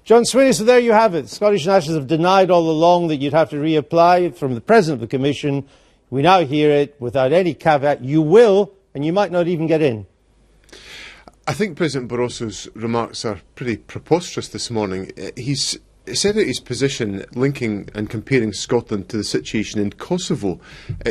John Swinney, so there you have it. Scottish Nationals have denied all along that you'd have to reapply from the President of the Commission. We now hear it without any caveat. You will, and you might not even get in. I think President Barroso's remarks are pretty preposterous this morning. He's said out his position linking and comparing Scotland to the situation in Kosovo.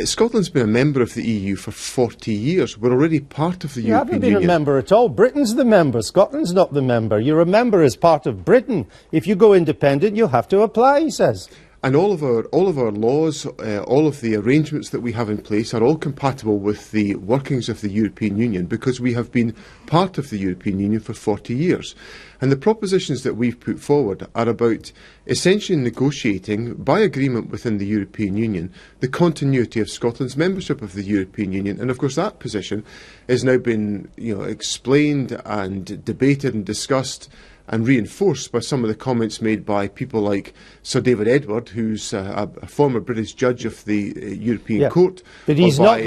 Scotland's been a member of the EU for 40 years. We're already part of the European Union. You haven't been a member at all. Britain's the member. Scotland's not the member. You're a member as part of Britain. If you go independent, you'll have to apply, he says. And all of our laws, all of the arrangements that we have in place are all compatible with the workings of the European Union because we have been part of the European Union for 40 years. And the propositions that we've put forward are about essentially negotiating, by agreement within the European Union, the continuity of Scotland's membership of the European Union. And of course that position has now been explained and debated and discussed and reinforced by some of the comments made by people like Sir David Edward, who's a former British judge of the European Court. But he's not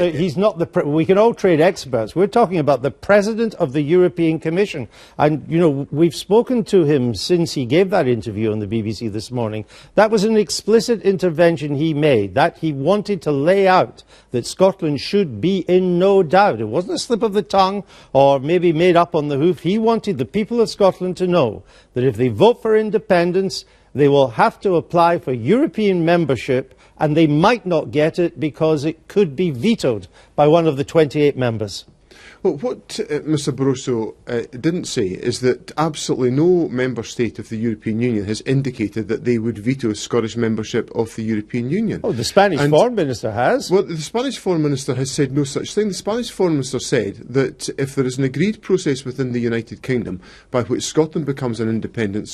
the. We can all trade experts. We're talking about the President of the European Commission, and we've spoken to him since he gave that interview on the BBC this morning. That was an explicit intervention he made. That he wanted to lay out that Scotland should be in no doubt. It wasn't a slip of the tongue or maybe made up on the hoof. He wanted the people of Scotland to know that if they vote for independence, they will have to apply for European membership, and they might not get it because it could be vetoed by one of the 28 members. Well, what Mr Barroso didn't say is that absolutely no member state of the European Union has indicated that they would veto Scottish membership of the European Union. Oh, the Spanish Foreign Minister has. Well, the Spanish Foreign Minister has said no such thing. The Spanish Foreign Minister said that if there is an agreed process within the United Kingdom by which Scotland becomes an independent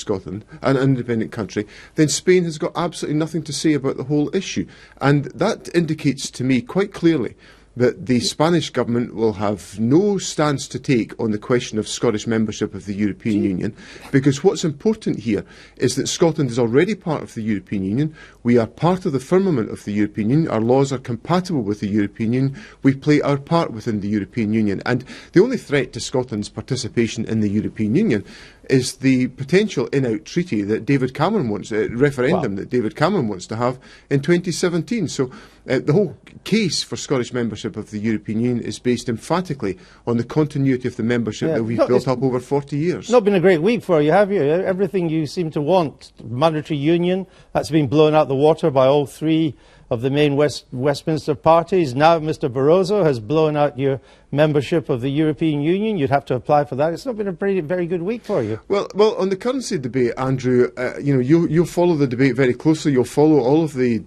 country, then Spain has got absolutely nothing to say about the whole issue. And that indicates to me quite clearly that the Spanish government will have no stance to take on the question of Scottish membership of the European Union, because what's important here is that Scotland is already part of the European Union. We are part of the firmament of the European Union. Our laws are compatible with the European Union. We play our part within the European Union. And the only threat to Scotland's participation in the European Union is the potential in-out treaty that David Cameron wants, referendum that David Cameron wants to have in 2017. So the whole case for Scottish membership of the European Union is based emphatically on the continuity of the membership that we've built up over 40 years. Not been a great week for you, have you? Everything you seem to want, monetary union, that's been blown out the water by all three of the main Westminster parties. Now Mr Barroso has blown out your membership of the European Union. You'd have to apply for that. It's not been a very good week for you. Well, on the currency debate, Andrew, you'll follow the debate very closely. You'll follow all of the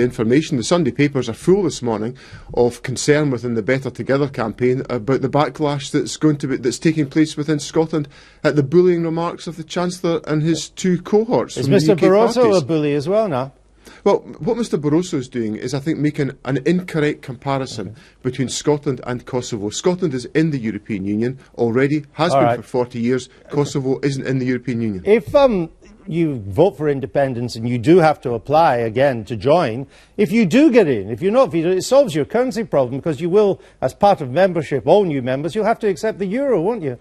information. The Sunday papers are full this morning of concern within the Better Together campaign about the backlash that's taking place within Scotland at the bullying remarks of the Chancellor and his two cohorts. Is Mr Barroso a bully as well now? Well, what Mr Barroso is doing is, I think, making an incorrect comparison between Scotland and Kosovo. Scotland is in the European Union already, has been for 40 years. Kosovo isn't in the European Union. If you vote for independence and you do have to apply again to join, if you do get in, if you're not vetoed, it solves your currency problem, because you will, as part of membership, all new members, you'll have to accept the euro, won't you?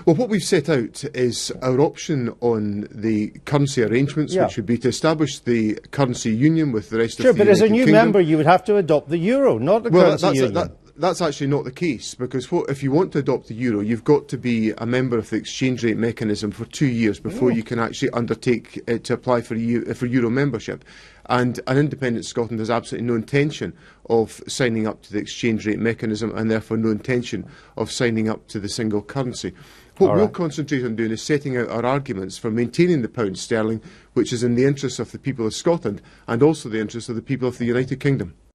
Well, what we've set out is our option on the currency arrangements, which would be to establish the currency union with the rest of the United Kingdom. Sure, but as a new member, you would have to adopt the euro, not the currency union. That's actually not the case, because if you want to adopt the euro, you've got to be a member of the exchange rate mechanism for 2 years before you can actually undertake to apply for euro membership. And an independent Scotland has absolutely no intention of signing up to the exchange rate mechanism, and therefore no intention of signing up to the single currency. What we'll concentrate on doing is setting out our arguments for maintaining the pound sterling, which is in the interests of the people of Scotland and also the interests of the people of the United Kingdom.